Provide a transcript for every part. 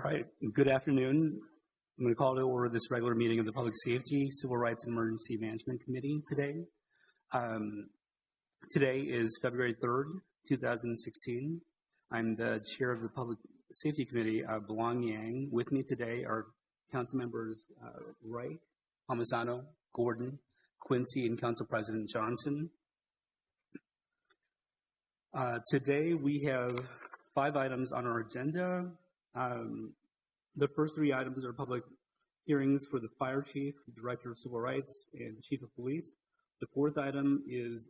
All right, good afternoon. I'm going to call to order this regular meeting of the Public Safety, Civil Rights, and Emergency Management Committee today. Today is February 3rd, 2016. I'm the chair of the Public Safety Committee, Belong Yang. With me today are council members Wright, Palmisano, Gordon, Quincy, and Council President Johnson. Today we have 5 items on our agenda. The first 3 items are public hearings for the fire chief, director of civil rights, and chief of police. The 4th item is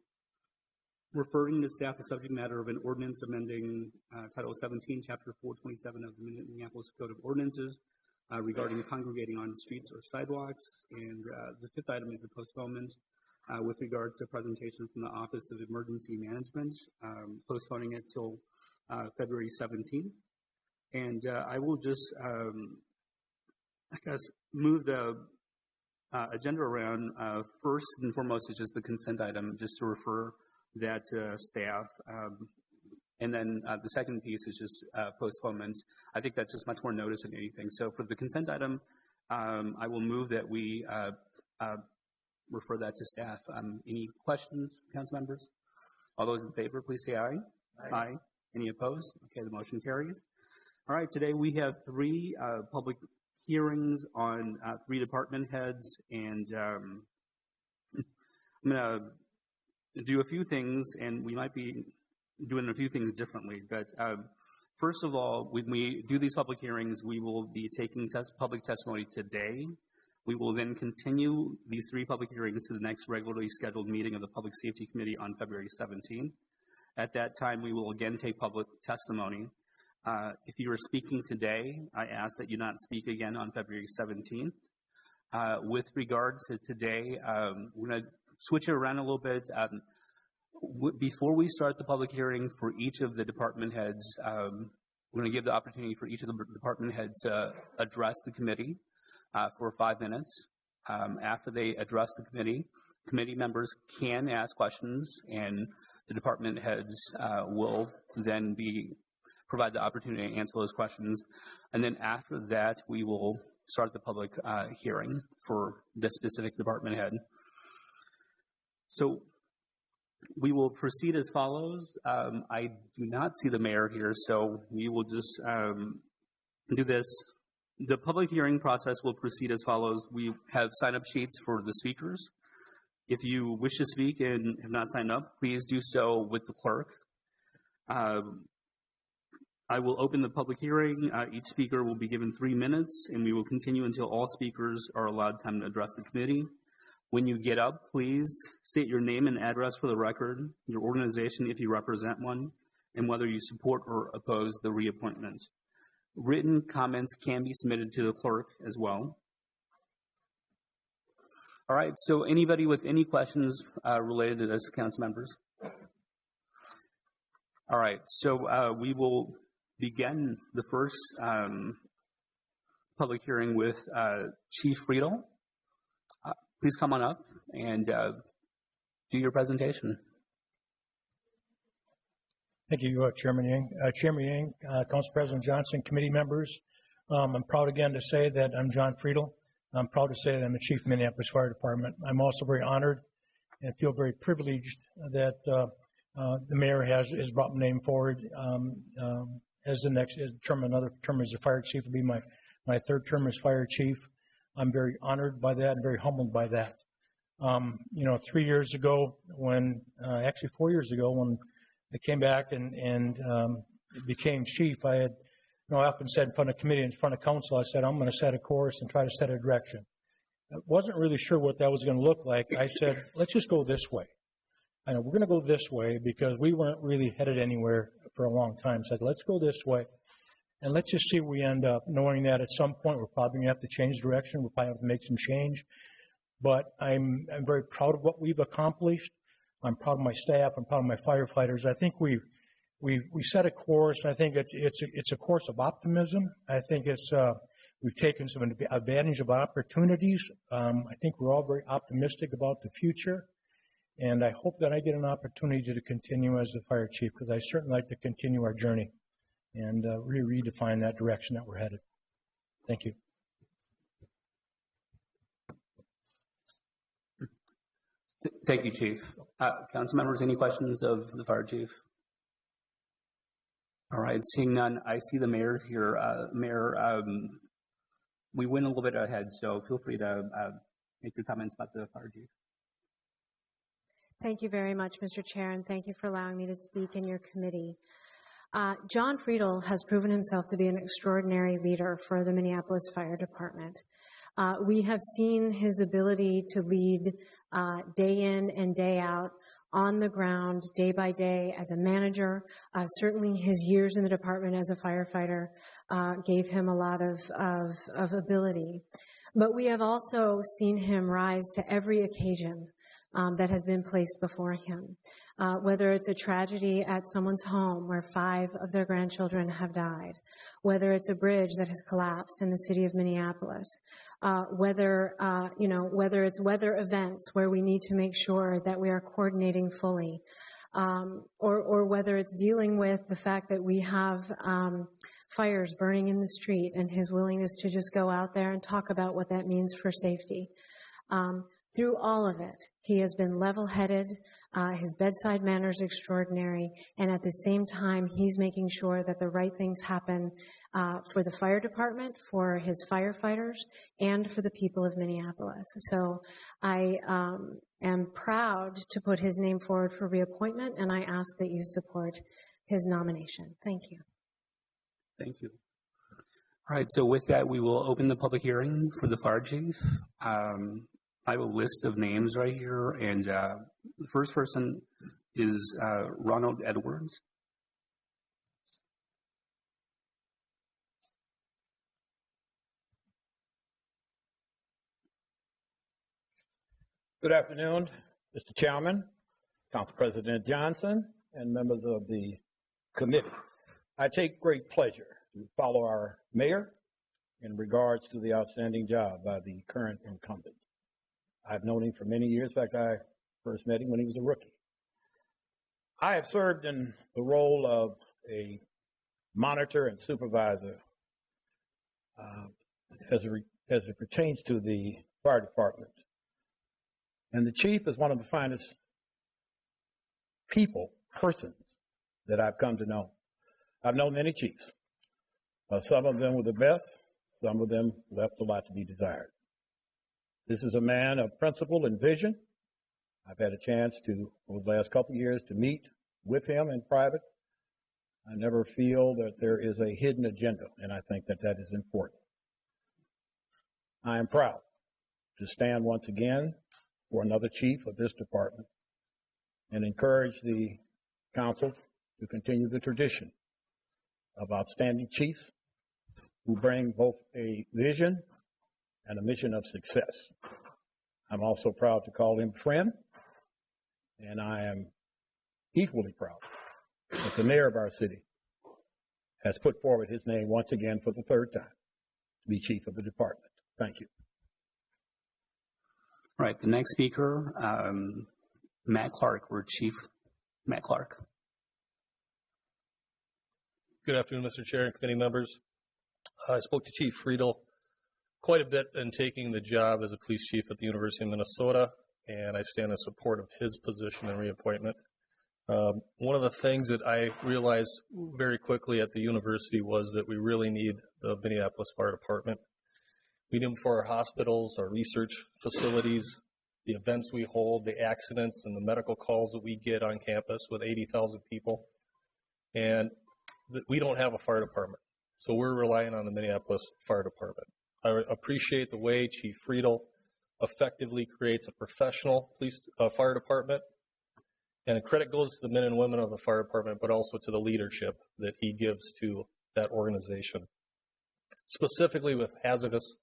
referring to staff the subject matter of an ordinance amending Title 17, Chapter 427 of the Minneapolis Code of Ordinances regarding congregating on streets or sidewalks. And the 5th item is a postponement with regard to presentation from the Office of Emergency Management, postponing it till February 17th. And I will just, move the agenda around. First and foremost is just the consent item, just to refer that to staff. And then the second piece is just postponement. I think that's just much more notice than anything. So for the consent item, I will move that we refer that to staff. Any questions, council members? All those in favor, please say aye. Aye. Any opposed? Okay, the motion carries. All right, today we have 3 public hearings on 3 department heads, and I'm going to do a few things, and we might be doing a few things differently. But first of all, when we do these public hearings, we will be taking public testimony today. We will then continue these 3 public hearings to the next regularly scheduled meeting of the Public Safety Committee on February 17th. At that time, we will again take public testimony. If you are speaking today, I ask that you not speak again on February 17th. With regards to today, we're going to switch it around a little bit. Before we start the public hearing for each of the department heads, we're going to give the opportunity for each of the department heads to address the committee for 5 minutes. After they address the committee members can ask questions, and the department heads will then provide the opportunity to answer those questions. And then after that, we will start the public hearing for the specific department head. So we will proceed as follows. I do not see the mayor here, so we will just do this. The public hearing process will proceed as follows. We have sign-up sheets for the speakers. If you wish to speak and have not signed up, please do so with the clerk. I will open the public hearing. Each speaker will be given 3 minutes, and we will continue until all speakers are allowed time to address the committee. When you get up, please state your name and address for the record, your organization if you represent one, and whether you support or oppose the reappointment. Written comments can be submitted to the clerk as well. All right, so anybody with any questions related to this, council members? All right, so we will begin the first public hearing with Chief Friedel. Please come on up and do your presentation. Thank you, Chairman Yang. Chairman Yang, Council President Johnson, committee members. I'm proud again to say that I'm John Friedel. I'm proud to say that I'm the Chief of Minneapolis Fire Department. I'm also very honored and feel very privileged that the mayor has brought my name forward as the next term. Another term as a fire chief will be my 3rd term as fire chief. I'm very honored by that and very humbled by that. 3 years ago, actually 4 years ago, when I came back and became chief, I had often said in front of committee, in front of council, I said, I'm going to set a course and try to set a direction. I wasn't really sure what that was going to look like. I said, let's just go this way. I know we're going to go this way because we weren't really headed anywhere for a long time. I said, let's go this way. And let's just see where we end up, knowing that at some point we're probably going to have to change direction. We'll probably have to make some change. But I'm very proud of what we've accomplished. I'm proud of my staff. I'm proud of my firefighters. I think we set a course. I think it's a course of optimism. I think we've taken some advantage of opportunities. I think we're all very optimistic about the future. And I hope that I get an opportunity to continue as the fire chief, because I certainly like to continue our journey and really redefine that direction that we're headed. Thank you. Thank you, Chief. Council members, any questions of the fire chief? All right, seeing none, I see the mayor's here. Mayor, we went a little bit ahead, so feel free to make your comments about the fire chief. Thank you very much, Mr. Chair, and thank you for allowing me to speak in your committee. John Friedel has proven himself to be an extraordinary leader for the Minneapolis Fire Department. We have seen his ability to lead day in and day out on the ground, day by day, as a manager. Certainly his years in the department as a firefighter gave him a lot of ability. But we have also seen him rise to every occasion that has been placed before him. Whether it's a tragedy at someone's home where 5 of their grandchildren have died, whether it's a bridge that has collapsed in the city of Minneapolis, whether it's weather events where we need to make sure that we are coordinating fully, or whether it's dealing with the fact that we have fires burning in the street and his willingness to just go out there and talk about what that means for safety. Through all of it, he has been level-headed, his bedside manner is extraordinary, and at the same time, he's making sure that the right things happen for the fire department, for his firefighters, and for the people of Minneapolis. So I am proud to put his name forward for reappointment, and I ask that you support his nomination. Thank you. Thank you. All right, so with that, we will open the public hearing for the fire chief. I have a list of names right here, and the first person is Ronald Edwards. Good afternoon, Mr. Chairman, Council President Johnson, and members of the committee. I take great pleasure to follow our mayor in regards to the outstanding job by the current incumbent. I've known him for many years. In fact, I first met him when he was a rookie. I have served in the role of a monitor and supervisor as it pertains to the fire department. And the chief is one of the finest persons that I've come to know. I've known many chiefs. Some of them were the best. Some of them left a lot to be desired. This is a man of principle and vision. I've had a chance to, over the last couple of years, to meet with him in private. I never feel that there is a hidden agenda, and I think that that is important. I am proud to stand once again for another chief of this department and encourage the council to continue the tradition of outstanding chiefs who bring both a vision and a mission of success. I'm also proud to call him friend, and I am equally proud that the mayor of our city has put forward his name once again for the 3rd time to be chief of the department. Thank you. All right, the next speaker, Matt Clark. We're Chief Matt Clark. Good afternoon, Mr. Chair and committee members. I spoke to Chief Friedel quite a bit in taking the job as a police chief at the University of Minnesota, and I stand in support of his position and reappointment. One of the things that I realized very quickly at the university was that we really need the Minneapolis Fire Department. We need them for our hospitals, our research facilities, the events we hold, the accidents and the medical calls that we get on campus with 80,000 people. And we don't have a fire department, so we're relying on the Minneapolis Fire Department. I appreciate the way Chief Friedel effectively creates a professional fire department, and the credit goes to the men and women of the fire department, but also to the leadership that he gives to that organization. Specifically with hazardous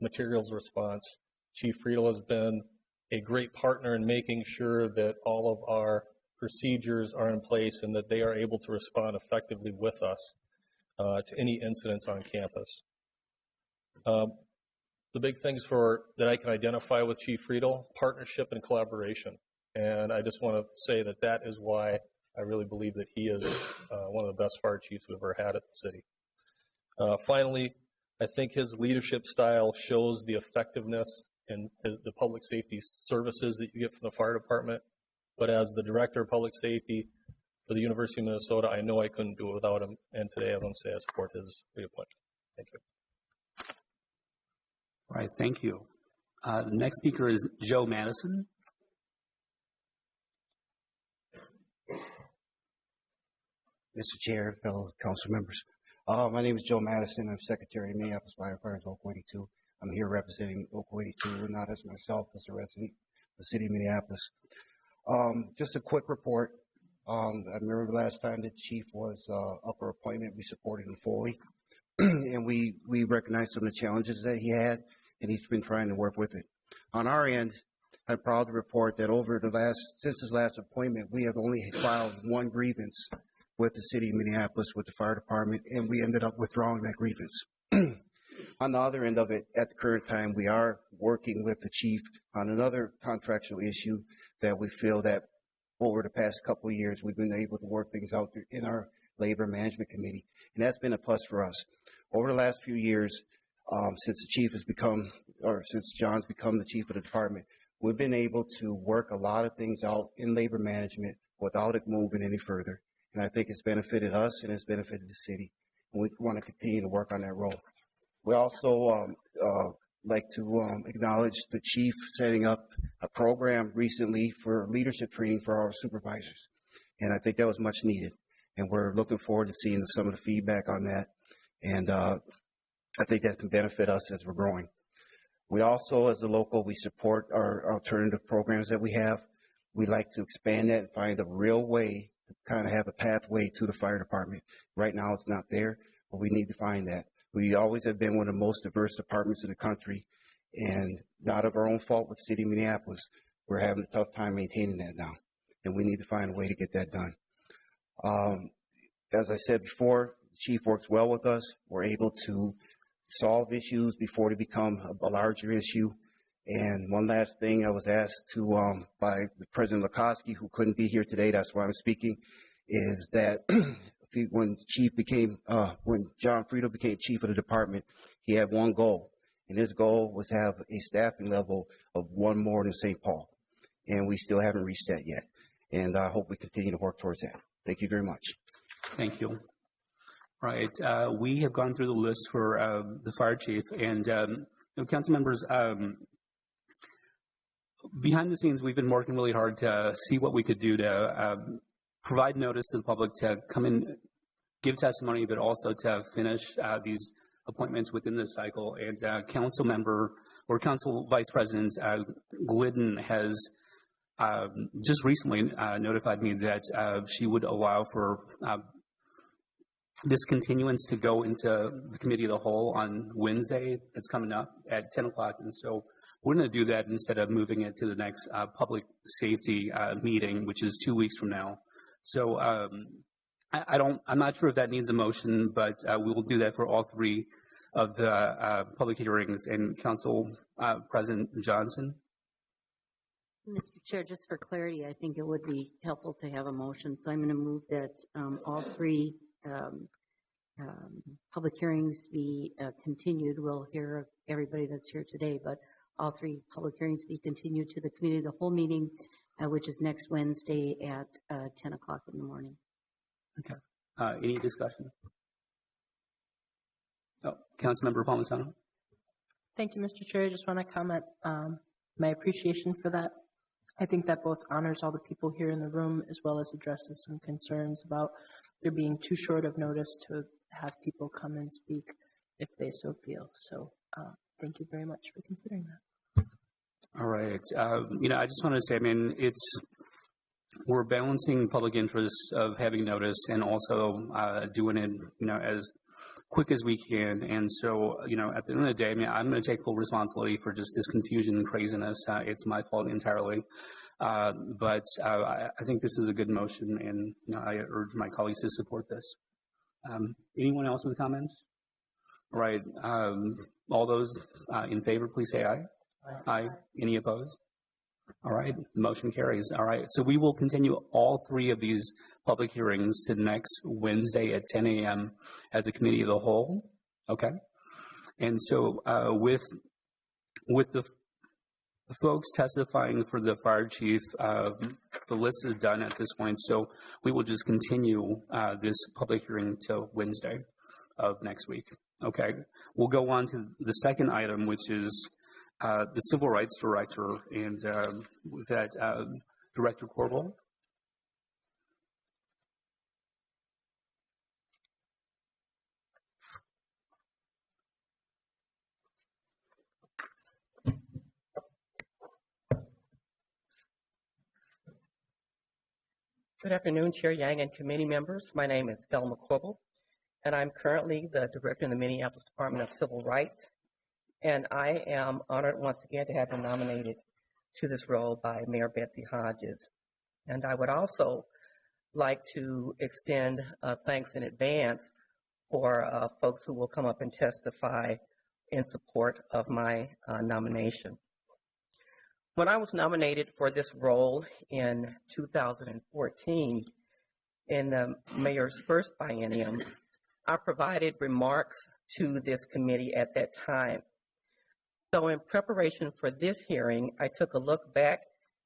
materials response, Chief Friedel has been a great partner in making sure that all of our procedures are in place and that they are able to respond effectively with us to any incidents on campus. The big things that I can identify with Chief Friedel, partnership and collaboration. And I just want to say that that is why I really believe that he is one of the best fire chiefs we've ever had at the city. Finally, I think his leadership style shows the effectiveness in the public safety services that you get from the fire department. But as the director of public safety for the University of Minnesota, I know I couldn't do it without him. And today I want to say I support his reappointment. Thank you. All right, thank you. The next speaker is Joe Madison. Mr. Chair, fellow council members. My name is Joe Madison. I'm Secretary of Minneapolis Firefighters Local 82. I'm here representing Local 82, and not as myself, as a resident of the city of Minneapolis. Just a quick report. I remember the last time the chief was up for appointment, we supported him fully. And we recognized some of the challenges that he had, and he's been trying to work with it. On our end, I'm proud to report that since his last appointment, we have only filed one grievance with the city of Minneapolis, with the fire department, and we ended up withdrawing that grievance. On the other end of it, at the current time, we are working with the chief on another contractual issue that we feel that over the past couple of years, we've been able to work things out in our labor management committee, and that's been a plus for us. Over the last few years, since John's become the chief of the department, we've been able to work a lot of things out in labor management without it moving any further. And I think it's benefited us and it's benefited the city. And we want to continue to work on that role. We also like to acknowledge the chief setting up a program recently for leadership training for our supervisors. And I think that was much needed. And we're looking forward to seeing some of the feedback on that. And I think that can benefit us as we're growing. We also, as a local, we support our alternative programs that we have. We like to expand that and find a real way to kind of have a pathway to the fire department. Right now it's not there, but we need to find that. We always have been one of the most diverse departments in the country, and not of our own fault with the city of Minneapolis. We're having a tough time maintaining that now, and we need to find a way to get that done. As I said before, the chief works well with us. We're able to solve issues before they become a larger issue. And one last thing, I was asked to by the President Lukoski, who couldn't be here today, that's why I'm speaking, is that when John Friedel became chief of the department, he had one goal, and his goal was to have a staffing level of one more than St. Paul, and we still haven't reached that yet. And I hope we continue to work towards that. Thank you very much. Thank you. Right. We have gone through the list for the fire chief, and council members, behind the scenes, we've been working really hard to see what we could do to provide notice to the public to come in, give testimony, but also to finish these appointments within the cycle. And council member or council vice president Glidden has just recently notified me that she would allow for this continuance to go into the committee of the whole on Wednesday. That's coming up at 10 o'clock. And so we're going to do that instead of moving it to the next public safety meeting, which is 2 weeks from now. So I'm not sure if that needs a motion, but we will do that for all three of the public hearings. And Council President Johnson. Mr. Chair, just for clarity, I think it would be helpful to have a motion. So I'm going to move that all three public hearings be continued. We'll hear everybody that's here today, but all three public hearings be continued to the committee of the whole meeting, which is next Wednesday at 10 o'clock in the morning. Okay. Any discussion? Oh, Councilmember Palmisano. Thank you, Mr. Chair. I just want to comment my appreciation for that. I think that both honors all the people here in the room as well as addresses some concerns about there being too short of notice to have people come and speak if they so feel. So thank you very much for considering that. All right. I just want to say, we're balancing public interest of having notice and also doing it, as quick as we can. And so, at the end of the day, I'm going to take full responsibility for just this confusion and craziness. It's my fault entirely. But I think this is a good motion, and I urge my colleagues to support this. Anyone else with comments? All right. All those in favor, please say aye. Aye. Any opposed? All right. The motion carries. All right. So we will continue all three of these public hearings to next Wednesday at 10 a.m. at the Committee of the Whole. Okay. And so with the folks testifying for the fire chief, the list is done at this point, so we will just continue this public hearing till Wednesday of next week. Okay, we'll go on to the second item, which is the Civil Rights Director, and with that, Director Corbel. Good afternoon, Chair Yang and committee members. My name is Thelma Corbel, and I'm currently the Director in the Minneapolis Department of Civil Rights. And I am honored once again to have been nominated to this role by Mayor Betsy Hodges. And I would also like to extend thanks in advance for folks who will come up and testify in support of my nomination. When I was nominated for this role in 2014, in the mayor's first biennium, I provided remarks to this committee at that time. So in preparation for this hearing, I took a look back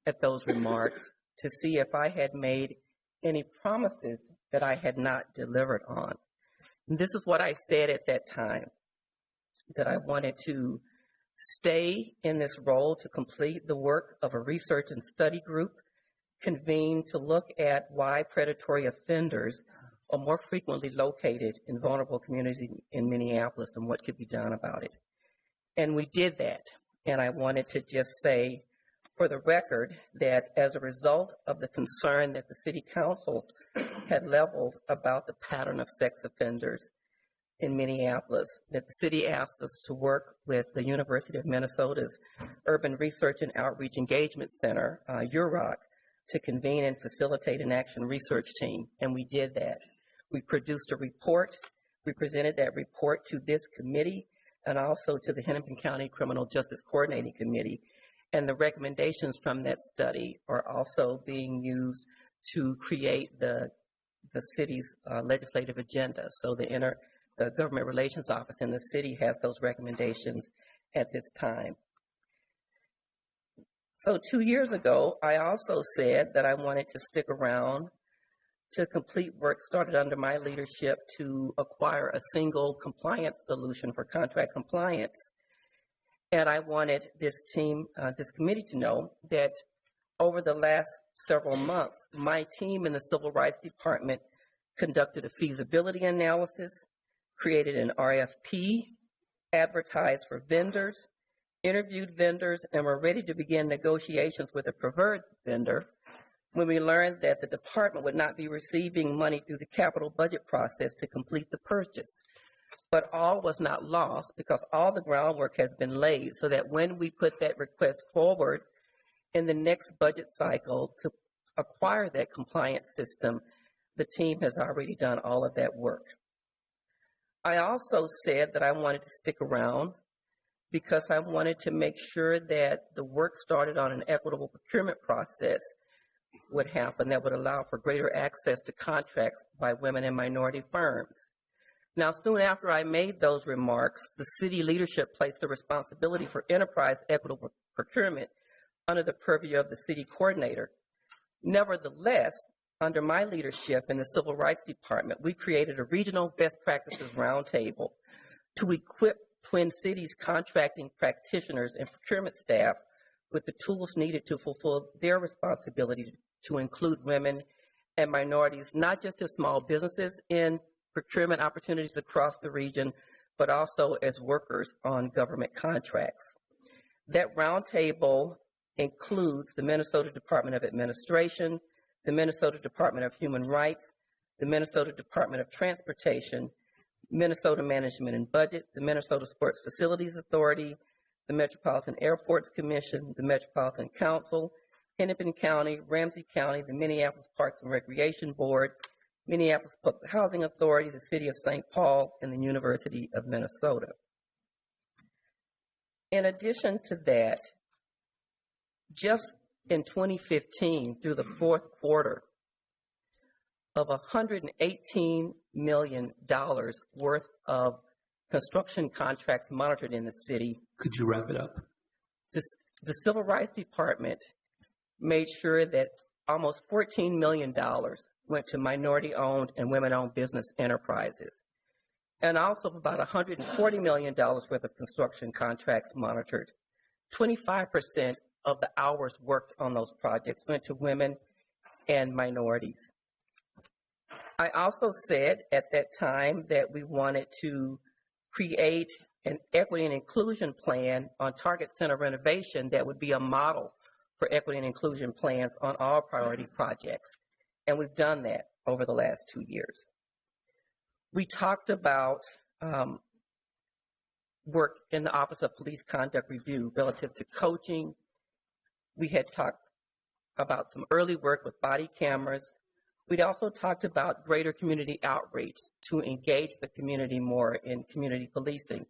at those remarks to see if I had made any promises that I had not delivered on. And this is what I said at that time, that I wanted to stay in this role to complete the work of a research and study group convened to look at why predatory offenders are more frequently located in vulnerable communities in Minneapolis and what could be done about it. And we did that. And I wanted to just say for the record that as a result of the concern that the City Council had leveled about the pattern of sex offenders in Minneapolis, that the city asked us to work with the University of Minnesota's Urban Research and Outreach Engagement Center, UROC, to convene and facilitate an action research team, and we did that. We produced a report. We presented that report to this committee and also to the Hennepin County Criminal Justice Coordinating Committee, and the recommendations from that study are also being used to create the city's legislative agenda. So the Government Relations Office in the city has those recommendations at this time. So 2 years ago, I also said that I wanted to stick around to complete work started under my leadership to acquire a single compliance solution for contract compliance. And I wanted this team, this committee to know that over the last several months, my team in the Civil Rights Department conducted a feasibility analysis, created an RFP, advertised for vendors, interviewed vendors, and were ready to begin negotiations with a preferred vendor when we learned that the department would not be receiving money through the capital budget process to complete the purchase. But all was not lost because all the groundwork has been laid so that when we put that request forward in the next budget cycle to acquire that compliance system, the team has already done all of that work. I also said that I wanted to stick around because I wanted to make sure that the work started on an equitable procurement process would happen that would allow for greater access to contracts by women and minority firms. Now, soon after I made those remarks, the city leadership placed the responsibility for enterprise equitable procurement under the purview of the city coordinator. Nevertheless, under my leadership in the Civil Rights Department, we created a regional best practices roundtable to equip Twin Cities contracting practitioners and procurement staff with the tools needed to fulfill their responsibility to include women and minorities, not just as small businesses in procurement opportunities across the region, but also as workers on government contracts. That roundtable includes the Minnesota Department of Administration, the Minnesota Department of Human Rights, the Minnesota Department of Transportation, Minnesota Management and Budget, the Minnesota Sports Facilities Authority, the Metropolitan Airports Commission, the Metropolitan Council, Hennepin County, Ramsey County, the Minneapolis Parks and Recreation Board, Minneapolis Public Housing Authority, the City of St. Paul, and the University of Minnesota. In addition to that, just in 2015, through the fourth quarter, of $118 million worth of construction contracts monitored in the city. Could you wrap it up? The Civil Rights Department made sure that almost $14 million went to minority-owned and women-owned business enterprises, and also about $140 million worth of construction contracts monitored. 25% of the hours worked on those projects went to women and minorities. I also said at that time that we wanted to create an equity and inclusion plan on Target Center renovation that would be a model for equity and inclusion plans on all priority projects. And we've done that over the last 2 years. We talked about work in the Office of Police Conduct Review relative to coaching. We had talked about some early work with body cameras. We'd also talked about greater community outreach to engage the community more in community policing.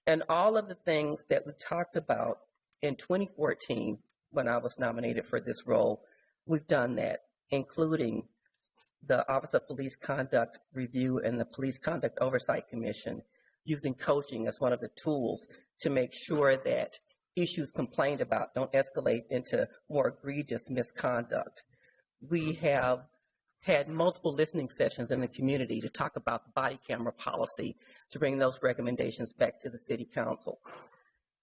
And all of the things that we talked about in 2014, when I was nominated for this role, we've done that, including the Office of Police Conduct Review and the Police Conduct Oversight Commission, using coaching as one of the tools to make sure that issues complained about don't escalate into more egregious misconduct. We have had multiple listening sessions in the community to talk about the body camera policy, to bring those recommendations back to the City Council.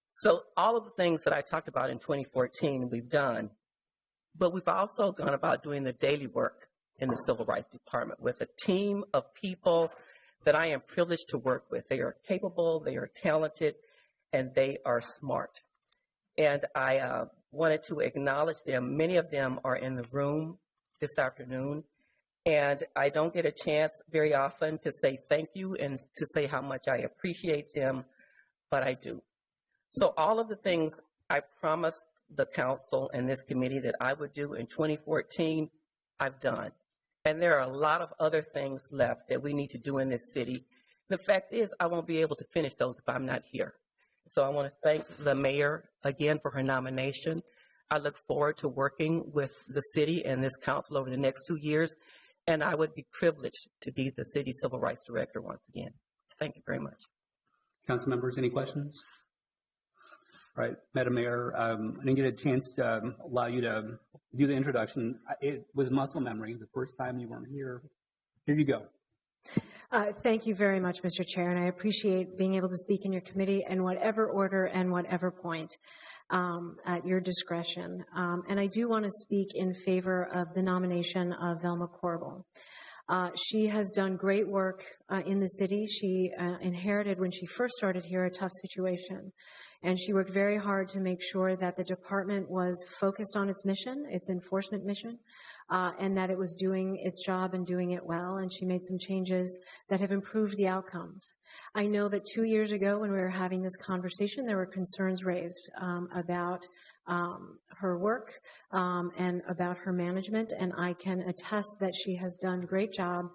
So all of the things that I talked about in 2014 we've done, but we've also gone about doing the daily work in the Civil Rights Department with a team of people that I am privileged to work with. They are capable, they are talented, and they are smart. And I wanted to acknowledge them. Many of them are in the room this afternoon, and I don't get a chance very often to say thank you and to say how much I appreciate them, but I do. So all of the things I promised the council and this committee that I would do in 2014, I've done. And there are a lot of other things left that we need to do in this city. The fact is, I won't be able to finish those if I'm not here. So I want to thank the mayor again for her nomination. I look forward to working with the city and this council over the next 2 years, and I would be privileged to be the city civil rights director once again. Thank you very much. Council members, any questions? All right, Madam Mayor, I didn't get a chance to allow you to do the introduction. It was muscle memory the first time you weren't here. Here you go. Thank you very much, Mr. Chair, and I appreciate being able to speak in your committee in whatever order and whatever point at your discretion. And I do want to speak in favor of the nomination of Velma Corbel. She has done great work in the city. She inherited, when she first started here, a tough situation. And she worked very hard to make sure that the department was focused on its mission, its enforcement mission, and that it was doing its job and doing it well. And she made some changes that have improved the outcomes. I know that 2 years ago, when we were having this conversation, there were concerns raised about her work and about her management. And I can attest that she has done a great job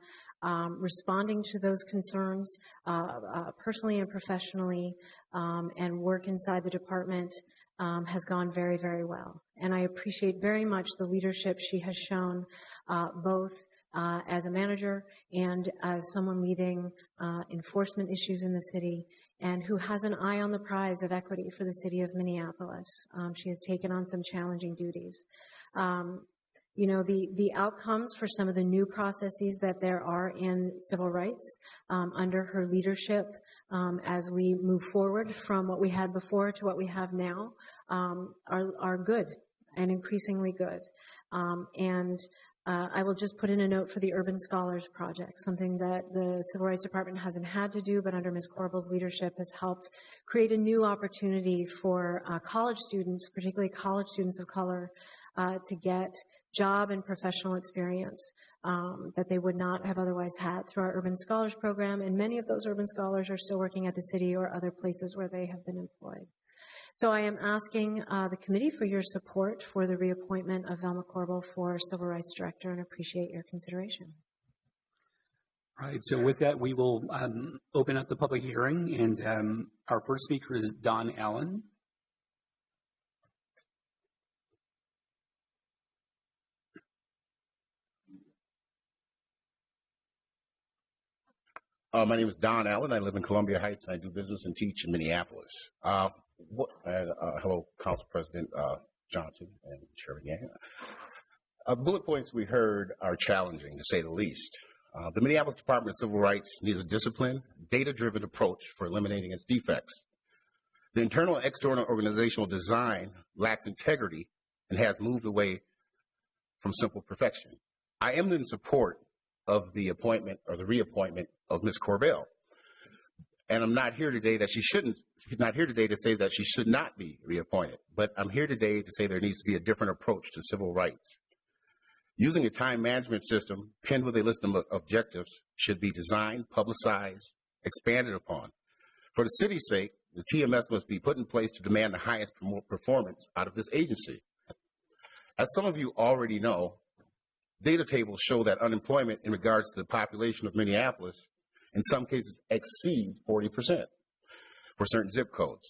responding to those concerns personally and professionally, and work inside the department has gone very, very well. And I appreciate very much the leadership she has shown, both as a manager and as someone leading enforcement issues in the city, and who has an eye on the prize of equity for the city of Minneapolis. She has taken on some challenging duties. You know, the outcomes for some of the new processes that there are in civil rights under her leadership as we move forward from what we had before to what we have now are good and increasingly good. I will just put in a note for the Urban Scholars Project, something that the Civil Rights Department hasn't had to do, but under Ms. Corbel's leadership has helped create a new opportunity for college students, particularly college students of color, to get job and professional experience that they would not have otherwise had through our Urban Scholars Program. And many of those urban scholars are still working at the city or other places where they have been employed. So I am asking the committee for your support for the reappointment of Velma Corbel for Civil Rights Director, and appreciate your consideration. All right, so with that, we will open up the public hearing, and our first speaker is Don Allen. My name is Don Allen. I live in Columbia Heights. I do business and teach in Minneapolis. Hello, Council President Johnson and Chairman Yang. Bullet points we heard are challenging, to say the least. The Minneapolis Department of Civil Rights needs a disciplined, data-driven approach for eliminating its defects. The internal and external organizational design lacks integrity and has moved away from simple perfection. I am in support of the appointment or the reappointment of Ms. Corbell. And I'm not here today that she's not here today to say that she should not be reappointed, but I'm here today to say there needs to be a different approach to civil rights. Using a time management system pinned with a list of objectives should be designed, publicized, expanded upon. For the city's sake, the TMS must be put in place to demand the highest performance out of this agency. As some of you already know, data tables show that unemployment in regards to the population of Minneapolis in some cases exceed 40% for certain zip codes.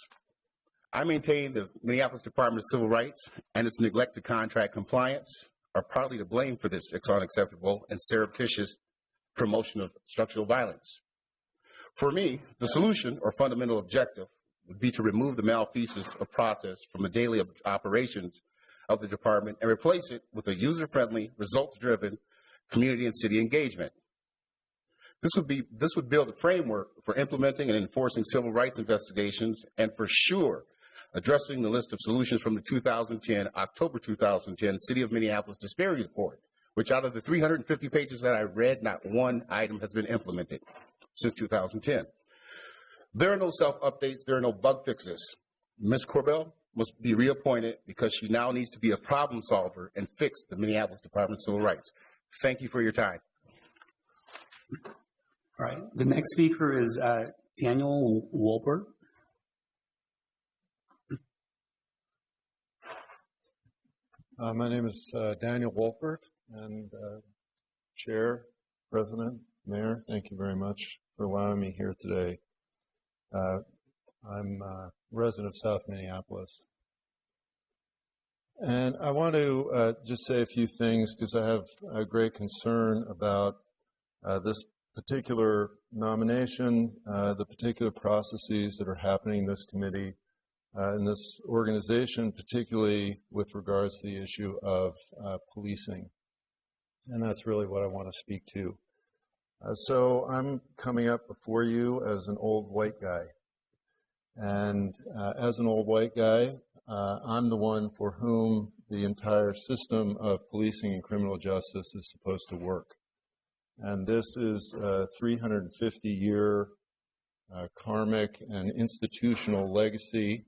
I maintain the Minneapolis Department of Civil Rights and its neglect to contract compliance are partly to blame for this unacceptable and surreptitious promotion of structural violence. For me, the solution or fundamental objective would be to remove the malfeasance of process from the daily operations of the department and replace it with a user-friendly, results-driven community and city engagement. This would build a framework for implementing and enforcing civil rights investigations and for sure addressing the list of solutions from the October 2010 City of Minneapolis Disparity Report, which out of the 350 pages that I read, not one item has been implemented since 2010. There are no self-updates, there are no bug fixes. Ms. Corbell must be reappointed because she now needs to be a problem solver and fix the Minneapolis Department of Civil Rights. Thank you for your time. All right. The next speaker is Daniel Wolpert. My name is Daniel Wolpert, and Chair, President, Mayor, thank you very much for allowing me here today. I'm a resident of South Minneapolis. And I want to just say a few things because I have a great concern about this particular nomination, the particular processes that are happening in this committee, in this organization, particularly with regards to the issue of policing. And that's really what I want to speak to. So I'm coming up before you as an old white guy. And as an old white guy, I'm the one for whom the entire system of policing and criminal justice is supposed to work. And this is a 350-year karmic and institutional legacy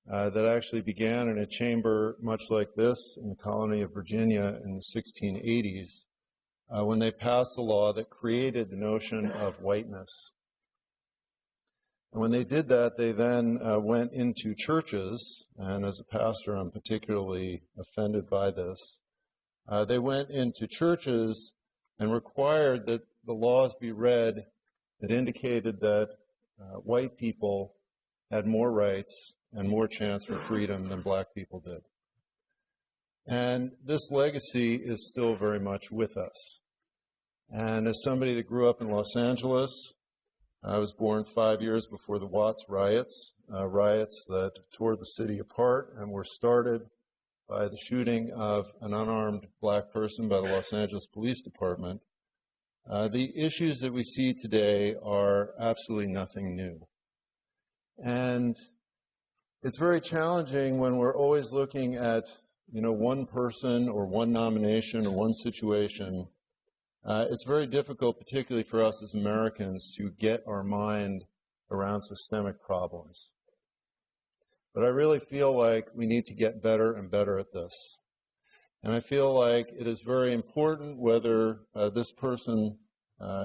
that actually began in a chamber much like this in the colony of Virginia in the 1680s when they passed a law that created the notion of whiteness. And when they did that, they then went into churches, and as a pastor, I'm particularly offended by this. They went into churches and required that the laws be read that indicated that white people had more rights and more chance for freedom than black people did. And this legacy is still very much with us. And as somebody that grew up in Los Angeles, I was born 5 years before the Watts riots, riots that tore the city apart and were started by the shooting of an unarmed black person by the Los Angeles Police Department. The issues that we see today are absolutely nothing new. And it's very challenging when we're always looking at, one person or one nomination or one situation. It's very difficult, particularly for us as Americans, to get our mind around systemic problems. But I really feel like we need to get better and better at this. And I feel like it is very important whether this person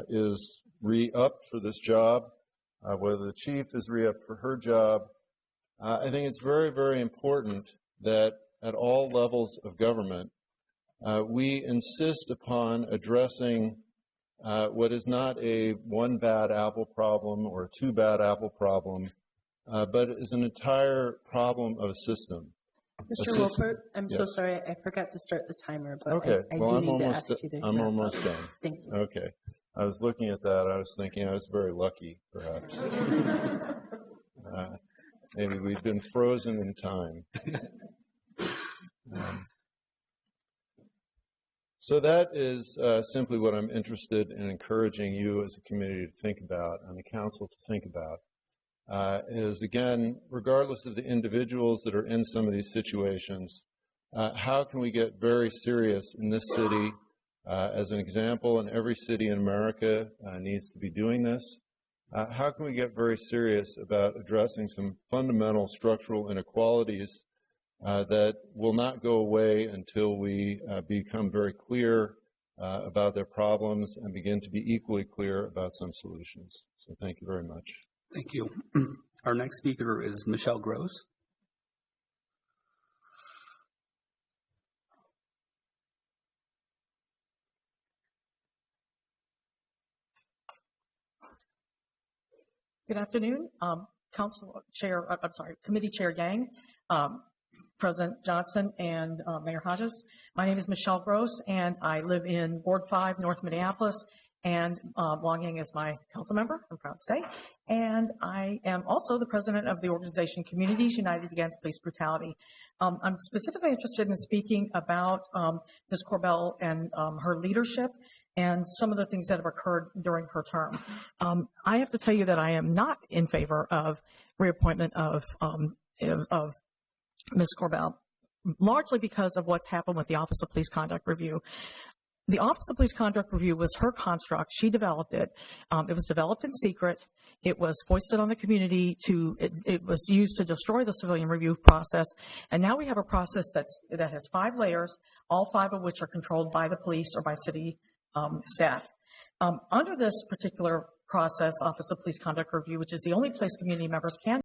is re-upped for this job, whether the chief is re-upped for her job. I think it's very, very important that at all levels of government, we insist upon addressing what is not a one bad apple problem or a two bad apple problem, but is an entire problem of a system. Mr. Wolpert, I'm so sorry, I forgot to start the timer, but okay. I do need to ask you to I'm almost done. Thank you. Okay. I was looking at that. I was thinking I was very lucky, perhaps. Maybe we've been frozen in time. So that is simply what I'm interested in encouraging you as a community to think about and the council to think about. Is, again, regardless of the individuals that are in some of these situations, how can we get very serious in this city as an example, and every city in America needs to be doing this. How can we get very serious about addressing some fundamental structural inequalities that will not go away until we become very clear about their problems and begin to be equally clear about some solutions. So thank you very much. Thank you. Our next speaker is Michelle Gross. Good afternoon, Committee Chair Yang, President Johnson, and Mayor Hodges. My name is Michelle Gross, and I live in Ward 5, North Minneapolis, and Wang Yang is my council member, I'm proud to say. And I am also the president of the organization Communities United Against Police Brutality. I'm specifically interested in speaking about Ms. Corbell and her leadership and some of the things that have occurred during her term. I have to tell you that I am not in favor of reappointment of Ms. Corbell, largely because of what's happened with the Office of Police Conduct Review. The Office of Police Conduct Review was her construct. She developed it. It was developed in secret. It was foisted on the community it was used to destroy the civilian review process. And now we have a process that has 5 layers, all 5 of which are controlled by the police or by city staff. Under this particular process, Office of Police Conduct Review, which is the only place community members can